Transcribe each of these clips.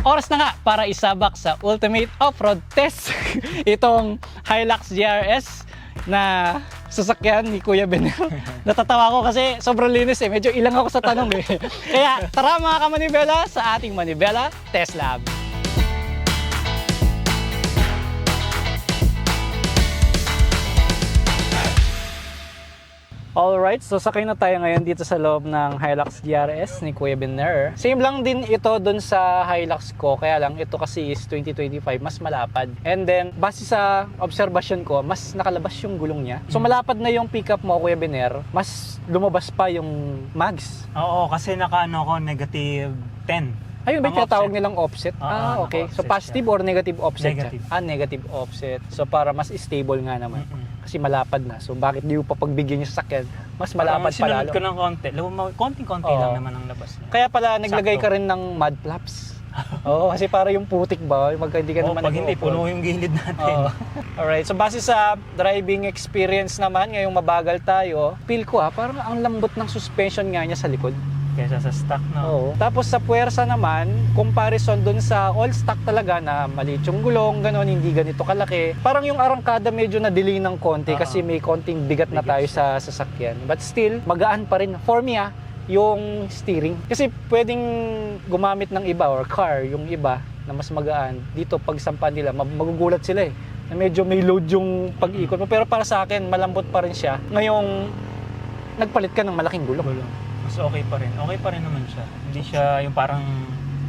Oras na nga para isabak sa ultimate off-road test itong Hilux GRS na sasakyan ni Kuya Bener. Natatawa ko kasi sobrang linis eh. Medyo ilang ako sa tanong eh. Kaya tara mga kamanibela sa ating Manibela Test Lab. Alright, so sakay na tayo ngayon dito sa loob ng Hilux GRS ni Kuya Bener. Same lang din ito dun sa Hilux ko, kaya lang ito kasi is 2025, mas malapad. And then, base sa obserbasyon ko, mas nakalabas yung gulong niya. So malapad na yung pickup mo, Kuya Bener, mas lumabas pa yung mags. Oo, kasi nakaano ko, negative 10. Ayun ba yung Ang tinatawag offset. nilang offset? Okay. So naka-offset positive siya. or negative offset Negative. siya? Negative offset. So para mas stable nga naman. Kasi malapad na. So bakit di mo pa pagbigyan yung sasakyan? Mas malapad pa lalo. Sinunod ko ng konti. Konting-konti Oo. lang naman ang labas niya. Kaya pala naglagay Sakto. ka rin ng mud flaps. Oo, kasi para yung putik ba, magka hindi ka naman Pag hindi, nag-off-road. puno yung gilid natin. Oo. Alright, so base sa driving experience naman, ngayong mabagal tayo, feel ko parang ang lambot ng suspension nga niya sa likod. Kesa sa stock, no? Oo. Tapos sa puwersa naman, comparison dun sa all stock talaga na maliit yung gulong, gano'n, hindi ganito kalaki. Parang yung arangkada medyo na-delay ng konti kasi may konting bigat na tayo sa sasakyan. But still, magaan pa rin. For me yung steering. Kasi pwedeng gumamit ng iba or car, yung iba na mas magaan. Dito pag sampan nila, magugulat sila eh. Na medyo may load yung pag-ikot mo. Pero para sa akin, malambot pa rin siya. Ngayong nagpalit ka ng malaking gulong. Mas okay pa rin. Okay pa rin naman siya. Hindi siya yung parang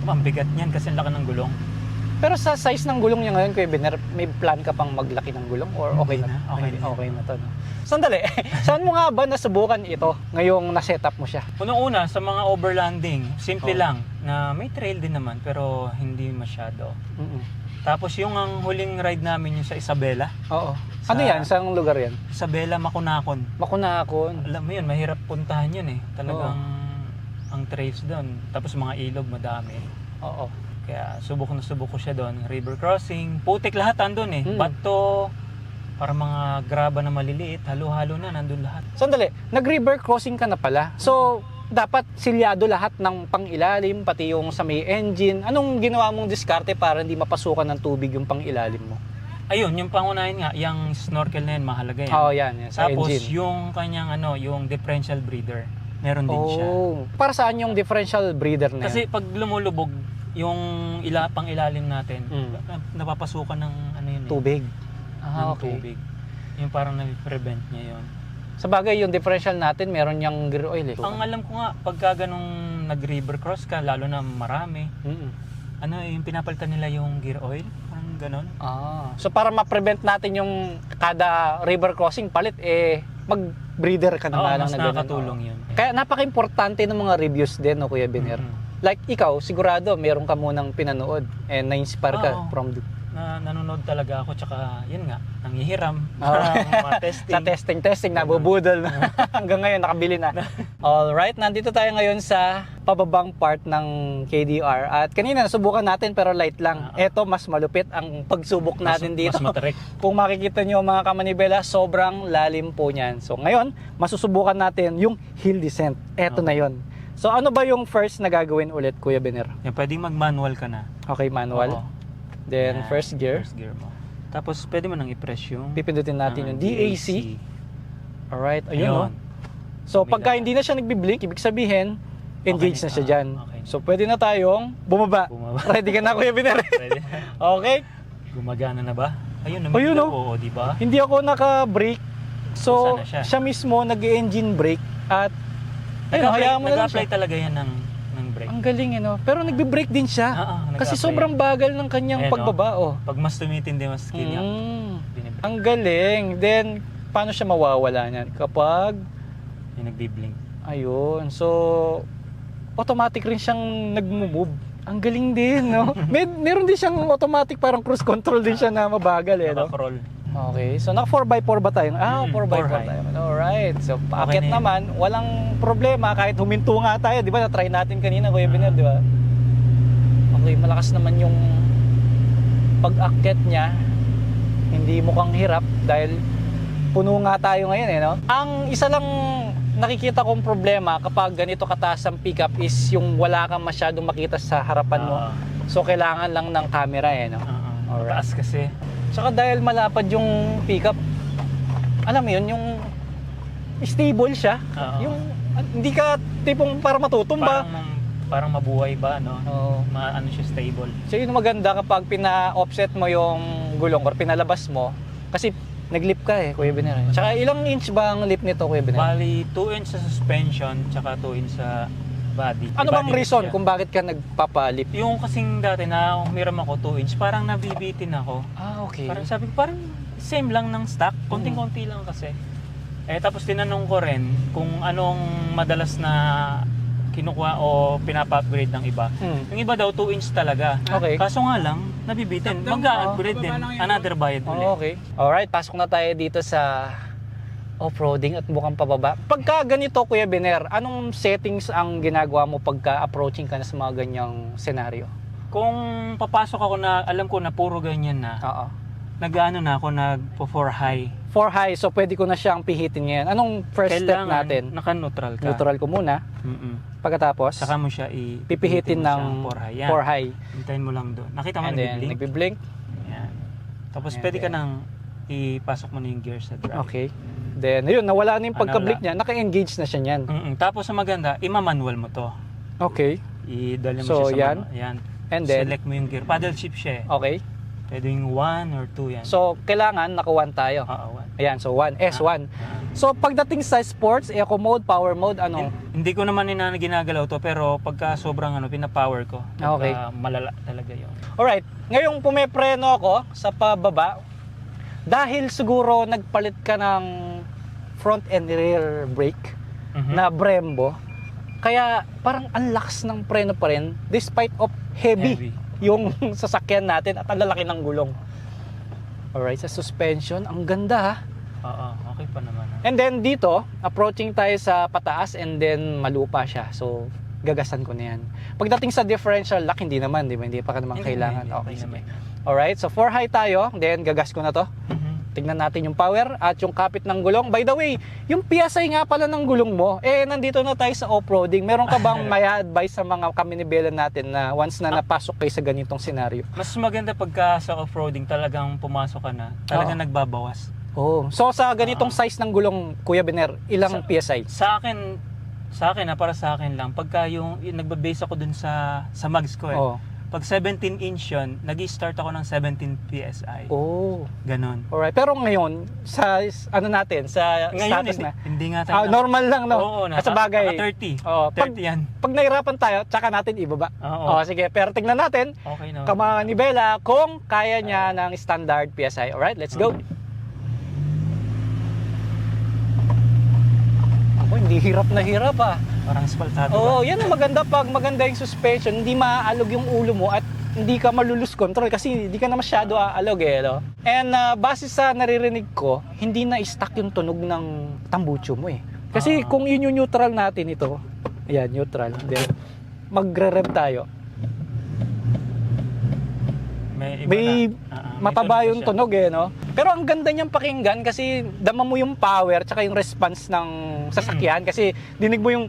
ang bigat niyan kasi ang laki ng gulong. Pero sa size ng gulong niya ngayon, Kuya Bener, may plan ka pang maglaki ng gulong or okay Hindi na? na, okay na. to. No? Sandali, saan mo nga ba nasubukan ito ngayong na-setup mo siya? Unang-una, sa mga overlanding, simple Oo. lang na may trail din naman pero hindi masyado. Tapos yung ang huling ride namin yung sa Isabela. Oo. Sa- Ano yan? Saang lugar yan? Isabela, Makunakon. Makunakon. Alam mo yun, mahirap puntahan yun eh. Talagang ang trails doon. Tapos mga ilog, madami. Oo. Kaya subok ko siya doon. River crossing, putik lahat andun eh. Hmm. Bato, para mga graba na maliliit, halo-halo na, nandun lahat. Sandali, nag-river crossing ka na pala. So, dapat silyado lahat ng pangilalim, pati yung sa may engine. Anong ginawa mong diskarte para hindi mapasukan ng tubig yung pangilalim mo? Ayun, yung pangunahin nga, yung snorkel na yan, mahalaga yan. Oo, yan sa Tapos engine. yung kanyang yung differential breather, meron din siya. Para saan yung differential breather na Kasi yan? pag lumulubog, yung pang ilalim natin, napapasukan ng yun eh, Tubig. ng tubig. Yung parang na-prevent niya yun. Sa bagay, yung differential natin, meron niyang gear oil eh. Ang alam ko nga, pagka ganong nag-river cross ka, lalo na marami, yung pinapalitan nila yung gear oil, parang ganon. So para ma-prevent natin yung kada river crossing palit, mag-breather ka na Oo, nga lang mas na ganun. nakakatulong yun. Kaya napaka-importante ng mga reviews din, no, Kuya Bener. Like ikaw, sigurado, meron ka munang pinanood and na-inspire ka Oo. from Nanonood talaga ako, tsaka yun nga, nangihiram, Oo. mga testing. sa testing, nabubudol na. Hanggang ngayon, nakabili na. Alright, nandito tayo ngayon sa pababang part ng KDR. At kanina nasubukan natin pero light lang. Ito, mas malupit ang pagsubok natin dito. Mas matarik. Kung makikita nyo mga kamanibela, sobrang lalim po niyan. So ngayon, masusubukan natin yung hill descent. Ito na yon. So ano ba yung first na gagawin ulit, Kuya Bener? Yan, pwedeng mag-manual ka na. Okay, manual. Oo. Then Yan, first gear. First gear mo. Tapos pwede mo nang i-press yung Pipindutin natin yung DAC. Alright, ayun Ayun. So pagka hindi na siya nagbi-blink, ibig sabihin, engage na siya dyan. okay. So pwede na tayong bumaba. Ready ka na, Kuya Bener? Pwede. Okay. Gumagana na ba? Ayun, Ayun, namiglaw. oh. Oo, di ba? Hindi ako naka-brake. So, Sana siya. siya mismo nag-engine brake at ayun, hayaan mo na lang Nag-apply siya. talaga yan ng brake. Ang galing Pero nagbe-brake din siya. Kasi nag-apply sobrang yan. bagal ng kanyang Ayan, pagbaba. Pag mas tumitindi, mas skinny binibrake. Ang galing. Then, paano siya mawawala niyan? Kapag, Yung nagbi-blink. ayun. So, automatic rin siyang nag-move. Ang galing din, no? Meron din siyang automatic, parang cruise control din siya na mabagal, no? Naka-crawl. Okay, so naka 4x4 ba tayo? 4x4 4 tayo. Alright, so paakyat na yan. naman, walang problema kahit huminto nga tayo, di ba? Na-try natin kanina, Kuya Bener, di ba? Okay, malakas naman yung pag-akyat niya. Hindi mukhang hirap dahil puno nga tayo ngayon, no? Ang isa lang nakikita kong problema kapag ganito kataas ang pickup is yung wala kang masyadong makita sa harapan mo. So kailangan lang ng camera no? Alright. Taas kasi. Saka dahil malapad yung pickup, alam mo yun, yung stable siya. Oo. Yung hindi ka tipong para matutumba. Parang mabuhay ba, no? Oo. Ano siya, stable. So yun maganda kapag pina-offset mo yung gulong or pinalabas mo. Kasi nag-lip ka Kuya Biner. Tsaka ilang inch ba ang lip nito, Kuya Biner? Bali, 2 inch sa suspension, tsaka 2 inch sa body. Ano bang Body reason siya. kung bakit ka nagpapalip? Yung kasing dati na umiram ako 2 inch, parang nabibitin ako. Okay. Parang sabi ko, parang same lang ng stock. Konting-konti lang kasi. Tapos tinanong ko rin kung anong madalas na kinukuha o pinapa-upgrade ng iba. Yung iba daw 2 inch talaga. Okay. Kaso nga lang, nabibitin. Mag-upgrade din. Another bayad ulit. Okay. Alright, pasok na tayo dito sa off-roading at mukhang pababa. Pagka ganito, Kuya Biner, anong settings ang ginagawa mo pagka approaching ka na sa mga ganyang senaryo? Kung papasok ako na alam ko na puro ganyan na, Oo. nag-ano na ako, nagpo-for high. For high, so pwede ko na siyang pihitin ngayon. Anong first step natin? Naka-neutral ka. Neutral ko muna. Pagkatapos, Saka mo siya pipihitin ng for high. Yan. for high. Hintayin mo lang doon. Nakita mo And then, nag-blink? nagbi-blink. Yan. Tapos And pwede ka then- nang ipasok mo na yung gear sa drive. Okay. Then, ayun, nawala na yung Ano pagka-blink lang? niya. Naka-engage na siya niyan. Tapos sa maganda, ima-manual mo to. Okay. Idali mo So, siya sa yan. Yan. And then, Select mo yung gear. Paddle shift siya okay. Pwede yung 1 or 2 yan. So, kailangan naka-1 tayo. Oo, 1. Ayan, so 1. S1. So, pagdating sa sports, eco mode, power mode, ano? Hindi ko naman ginagalaw to, pero pagka sobrang pina-power ko. Okay. Malala talaga yun. Alright, ngayong pumepreno ako sa pababa, dahil siguro nagpalit ka ng front and rear brake na Brembo, kaya parang ang lakas ng preno pa rin despite of heavy yung sasakyan natin at ang lalaki ng gulong. Alright, sa suspension, ang ganda ha. Oo, okay pa naman. And then dito, approaching tayo sa pataas and then malupa siya. So, gagasan ko na yan. Pagdating sa differential lock, hindi naman, di ba? Hindi pa ka naman kailangan. Okay, sige. Alright, so 4 high tayo, then gagas ko na to. Tignan natin yung power at yung kapit ng gulong. By the way, yung PSI nga pala ng gulong mo, nandito na tayo sa off-roading. Meron ka bang may advice sa mga kaminibelan natin na once na napasok kayo sa ganitong senaryo? Mas maganda pagka sa off-roading talagang pumasok ka na, talagang nagbabawas. Oh, so sa ganitong size ng gulong, Kuya Biner, ilang PSI? Sa akin para sa akin lang, pagka yung nagba-base ako dun sa mags ko Oh. Pag 17 inch yun, nag-start ako ng 17 PSI. Oh. Ganon. Alright, pero ngayon sa natin, sa Ngayon, status na. hindi nga tayo. Normal lang, no? Oo, At sa bagay. 30. Oh, 30 yan. Pag nahirapan tayo, tsaka natin ibaba. Oo. Sige, pero tingnan natin Okay na. kamanibela kung kaya niya ng standard PSI. Alright, let's go. Ako, hindi hirap na hirap Parang spaltado. Oo, yan ang maganda pag maganda yung suspension, hindi maaalog yung ulo mo at hindi ka malulus control kasi hindi ka na masyado aalog no? And base sa naririnig ko, hindi na stuck yung tunog ng tambucho mo Kasi kung yun yung neutral natin ito, ayan, neutral, then magre-rev tayo. May mataba yung tunog no? Pero ang ganda niyang pakinggan kasi dama mo yung power tsaka yung response ng sasakyan kasi dinig mo yung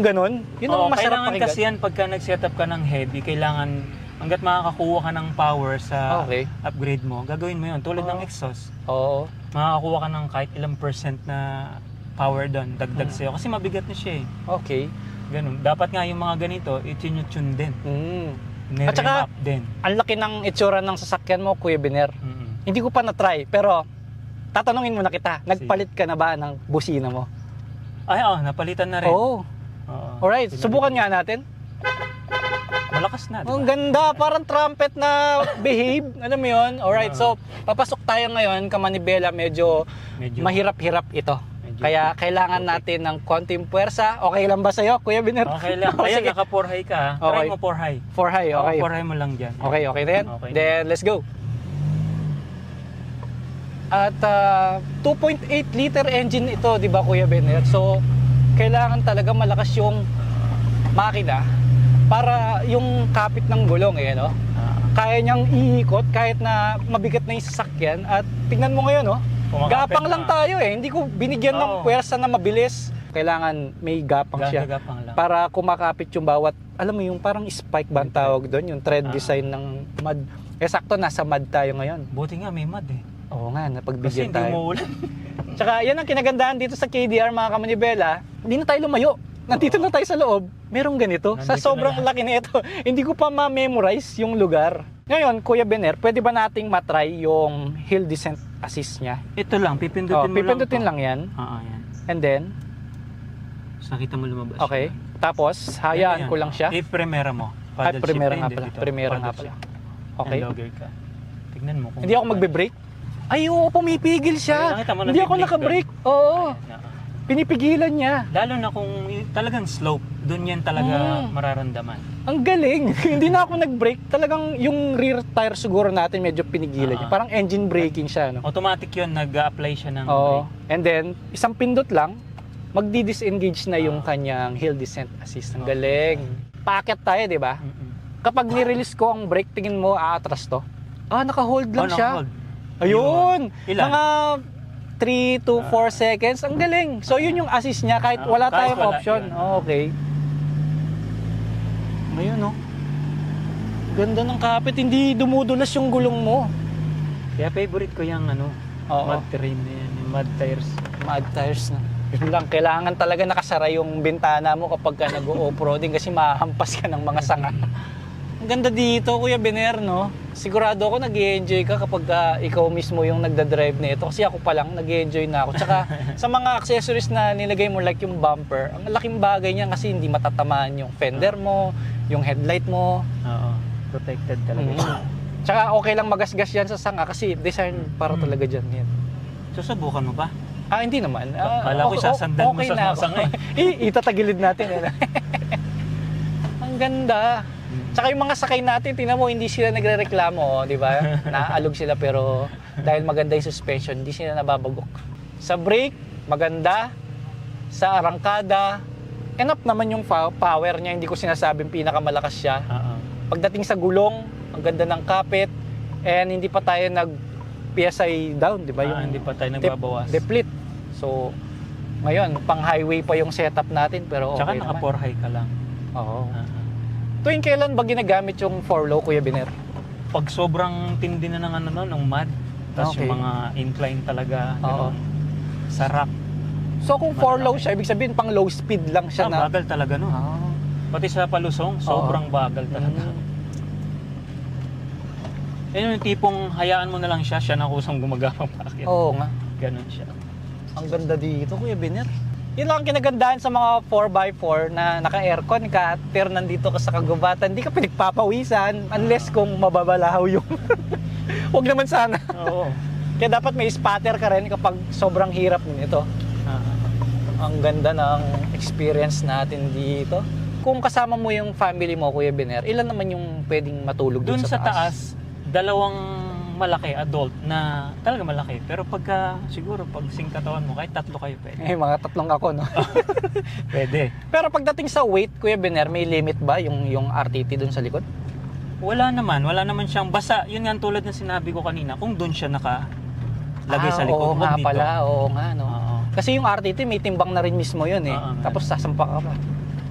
ganun. Yun ang masarap kailangan pakinggan. kasi yan pagka nag-set up ka ng heavy, kailangan hanggat makakakuha ka ng power sa upgrade mo, gagawin mo yun. Tulad ng exhaust. Oo. Makakakuha ka ng kahit ilang percent na power doon, dagdag sa'yo. Kasi mabigat na siya Okay. Ganun. Dapat nga yung mga ganito, i-tune din. At saka, din. ang laki ng itsura ng sasakyan mo, Kuya Biner. Hindi ko pa na-try, pero tatanungin mo na kita, nagpalit ka na ba ng busina mo? Ay, napalitan na rin. Oo. Alright, subukan nga natin. Malakas na, diba? Ang ganda, parang trumpet na behave. Alam mo yun? Alright, so papasok tayo ngayon, kamanibela, medyo mahirap-hirap ito. Kaya kailangan natin ng konting puwersa. Okay lang ba sa'yo, Kuya Biner? Okay lang. Ayan, naka-4 high ka. Try mo 4 high. 4 high, okay. 4 high mo lang dyan. Okay then. Okay. Then, let's go. At 2.8 liter engine ito, di ba, Kuya Biner? So, kailangan talaga malakas yung makina para yung kapit ng gulong no? Kaya niyang iikot kahit na mabigat na yung sasakyan. At tingnan mo ngayon, gapang lang tayo hindi ko binigyan ng puwersa na mabilis. Kailangan may gapang siya. Gagapang lang. Para kumakapit yung bawat, alam mo yung parang spike ba ang tawag doon? Yung thread design ng mud. Eh sakto, nasa mud tayo ngayon. Buti nga may mud eh. Oo nga, Kasi napagbigyan hindi tayo. umuulan. Tsaka yan ang kinagandaan dito sa KDR mga kamanibela, hindi na tayo lumayo. Nandito na tayo sa loob. Merong ganito. Sa Nandito sobrang na laki nito, hindi ko pa ma-memorize yung lugar. Ngayon, Kuya Bener, pwede ba nating matry yung hill descent assist niya? Ito lang, pipindutin mo Pipindutin lang. lang yan. Oo, yan. And then, So, nakita mo lumabas. okay. siya. Tapos, hayaan Yan, ko lang siya. I-primera mo. Ay, Paddle primera shift. nga Hindi, pala. dito. Primera nga Paddle pala. shift. Okay. And logger ka. Tignan mo kung... Hindi ako magbe-brake. Ay, oo, pumipigil Ay, siya. nakita mo, Hindi ako nagbi-brake nakabrake. Oo. Ayan, oo. Pinipigilan niya. Lalo na kung talagang slope, doon yan talaga Mm. mararamdaman. Ang galing. Hindi na ako nag-brake. Talagang yung rear tire siguro natin medyo pinigilan niya. Parang engine braking siya, no? Automatic yun, nag-a-apply siya ng Oo. brake. And then, isang pindot lang, magdi-disengage na yung kanyang hill descent assist. Ang galing. Paakyat tayo, di ba? Mm-mm. Kapag ni-release ko ang brake, tingin mo, aatras to? Ah, naka-hold lang siya. naka-hold. Ayun! Ilan? Mga 3 to 4 seconds. Ang galing. So, yun yung assist niya kahit wala kahit tayong wala, option. yun. Oh, okay. Ngayon, no? Ganda ng kapit. Hindi dumudulas yung gulong mo. Kaya favorite ko yung Oo. mud terrain na yan, yung mud tires. Mud tires na. Yun lang, kailangan talaga nakasara yung bintana mo kapag ka nag-o-offroading kasi mahampas ka ng mga sanga. Ang ganda dito, Kuya Bener, no? Sigurado ako nag-i-enjoy ka kapag ikaw mismo yung nagda-drive nito kasi ako pa lang nag-i-enjoy na ako. Tsaka sa mga accessories na nilagay mo like yung bumper, ang laking bagay niya kasi hindi matatamaan yung fender mo, yung headlight mo. Oo. Protected talaga. Tsaka okay lang magasgas yan sa sanga kasi design para talaga dyan yan. Susubukan mo ba? Ah, hindi naman. Kala ko isasandal mo sa na mga sanga itatagilid natin. Ang ganda. Tsaka yung mga sakay natin, tingnan mo, hindi sila nagrereklamo, oh, di ba? Naalog sila pero dahil maganda yung suspension, hindi sila nababagok. Sa brake, maganda. Sa arangkada, enough naman yung power niya. Hindi ko sinasabing pinakamalakas siya. Oo. Pagdating sa gulong, ang ganda ng kapit. And hindi pa tayo nag-PSI down, di ba? Hindi pa tayo nagbabawas. Deplete. So, ngayon, pang highway pa yung setup natin pero Tsaka okay naman. naka 4 high ka lang. Oo. Oo. Tuwing kailan ba ginagamit yung 4-low, Kuya Bener? Pag sobrang tindi na ng ng mud, tapos Okay. yung mga incline talaga, Oo. ganun, sa rock. So kung 4-low siya, ibig sabihin pang low speed lang siya na... Bagal talaga no. Ah. Pati sa palusong, sobrang bagal talaga. Yan yung tipong hayaan mo na lang siya na kusang gumagapang paakit. Oo nga. Ganun siya. Ang ganda dito, Kuya Bener. Yun lang ang kinagandaan sa mga 4x4 na naka-aircon ka, pero nandito ka sa kagubatan, hindi ka pinagpapawisan unless kung mababalahaw yung... Huwag naman sana. Oo. Kaya dapat may spatter ka rin kapag sobrang hirap nito. Ang ganda ng experience natin dito. Kung kasama mo yung family mo, Kuya Bener, ilan naman yung pwedeng matulog Doon dun sa taas, dalawang malaki adult na talaga malaki. Pero pagka siguro pag singkatawan mo, kahit 3 kayo pwede. Eh, mga 3 ako, no? Pwede. Pero pagdating sa weight, Kuya Bener, may limit ba yung RTT dun sa likod? Wala naman siyang basa. Yun nga ang tulad ng sinabi ko kanina, kung doon siya nakalagay sa likod, Oo nga huwag dito. pala, oo nga, no? Oo. Kasi yung RTT may timbang na rin mismo yun eh. Oo, Tapos sasampa ka pa.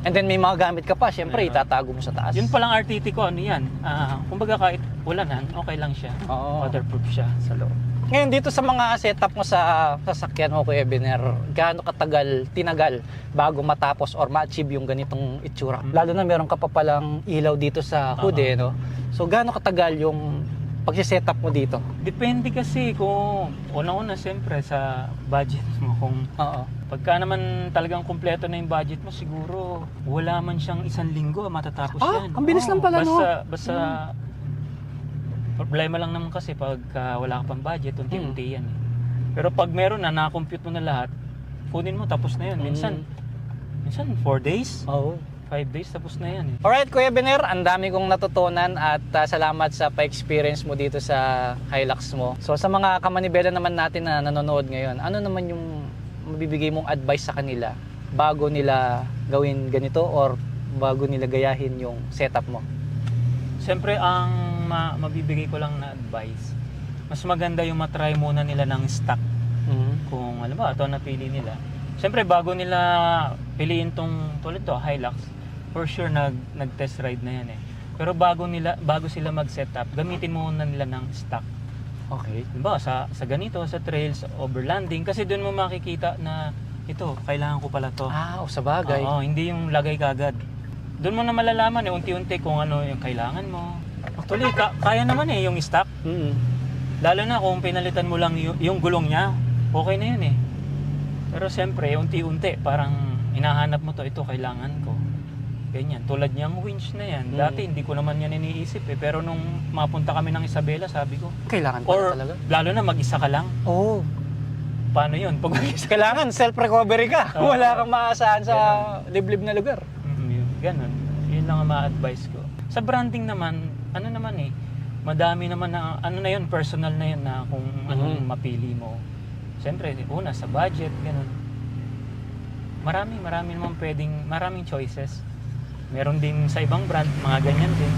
And then may mga gamit ka pa, syempre itatago mo sa taas. Yun palang RTT ko, ano yan? Kumbaga kahit ulanan, okay lang siya. Oo. Waterproof siya sa loob. Ngayon dito sa mga setup mo sa sasakyan mo, Kuya Bener, gaano tinagal bago matapos or ma-achieve yung ganitong itsura? Lalo na meron ka pa palang ilaw dito sa hood eh, no? So gaano katagal yung pagsisetup mo dito? Depende kasi kung una-una siyempre sa budget mo. Kung Oo. pagka naman talagang kumpleto na yung budget mo, siguro wala man siyang 1 linggo matatapos yan. Ang bilis lang pala, no? Basta problema lang naman kasi pagka wala ka pang budget, unti-unti yan eh. Pero pag meron na, na-compute mo na lahat, kunin mo, tapos na yun. Minsan 4 days, Oo. 5 days, tapos na yan eh. Alright, Kuya Bener, ang dami kong natutunan at salamat sa pa-experience mo dito sa Hilux mo. So sa mga kamanibela naman natin na nanonood ngayon, ano naman yung mabibigay mong advice sa kanila bago nila gawin ganito or bago nila gayahin yung setup mo? Siyempre, ang mabibigay ko lang na advice, mas maganda yung matry muna nila ng stock. Kung alam ba, ito ang napili nila. Siyempre, bago nila piliin tong tulad to, Hilux, for sure nag-test ride na yan eh. Pero bago sila mag-setup, gamitin muna nila ng stock. Okay. Diba, sa ganito, sa trails, overlanding, kasi doon mo makikita na ito, kailangan ko pala to. Sa bagay. Oo, hindi yung lagay kagad. Doon mo na malalaman unti-unti kung ano yung kailangan mo. Actually, kaya naman yung stock. Lalo na kung pinalitan mo lang yung gulong niya, okay na yun eh. Pero siyempre, unti-unti, parang hinahanap mo to, ito kailangan ko. Ganyan, tulad niyang winch na yan. Dati hindi ko naman yan iniisip eh. Pero nung mapunta kami ng Isabela, sabi ko, Kailangan or pala talaga. lalo na mag-isa ka lang. Oo. Paano yun? Pag mag-isa Kailangan self-recovery ka. Oo. Wala kang maasahan sa liblib na lugar. Ganun. Yun lang ang ma-advise ko. Sa branding naman, ano naman eh, madami naman na, ano na yun, personal na yun na kung anong mapili mo. Siyempre, una, sa budget, ganun. Marami naman maraming choices. Meron din sa ibang brand, mga ganyan din.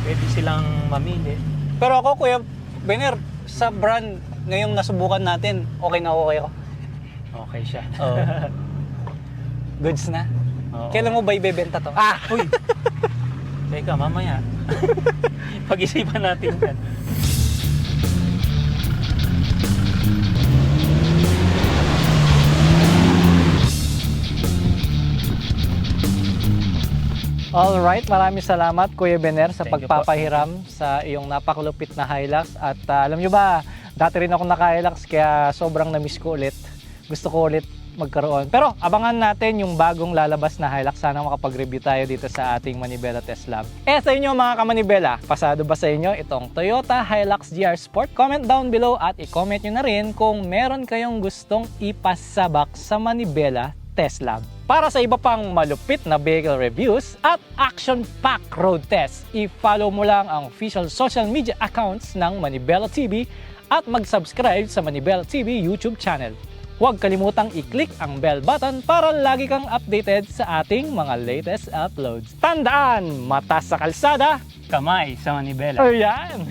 Pwede silang mamili. Pero ako, Kuya Bener, sa brand ngayong nasubukan natin, okay na okay ako. Okay siya. Oo. Goods na. Oo. Kailan mo ba ibebenta to? Uy! Teka, mamaya. Pag-isipan natin yan. Alright, maraming salamat Kuya Bener sa Thank you pagpapahiram sa iyong napakalupit na Hilux. At alam nyo ba, dati rin ako naka-Hilux kaya sobrang na-miss ko ulit. Gusto ko ulit magkaroon. Pero abangan natin yung bagong lalabas na Hilux. Sana makapag-review tayo dito sa ating Manibela Test Lab. Sa inyo mga ka-Manibela, pasado ba sa inyo itong Toyota Hilux GR Sport? Comment down below at i-comment nyo na rin kung meron kayong gustong ipasabak sa Manibela Test Lab. Para sa iba pang malupit na vehicle reviews at action-packed road tests, i-follow mo lang ang official social media accounts ng Manibela TV at mag-subscribe sa Manibela TV YouTube channel. Huwag kalimutang i-click ang bell button para lagi kang updated sa ating mga latest uploads. Tandaan, mata sa kalsada, Kamay sa Manibela. ayan!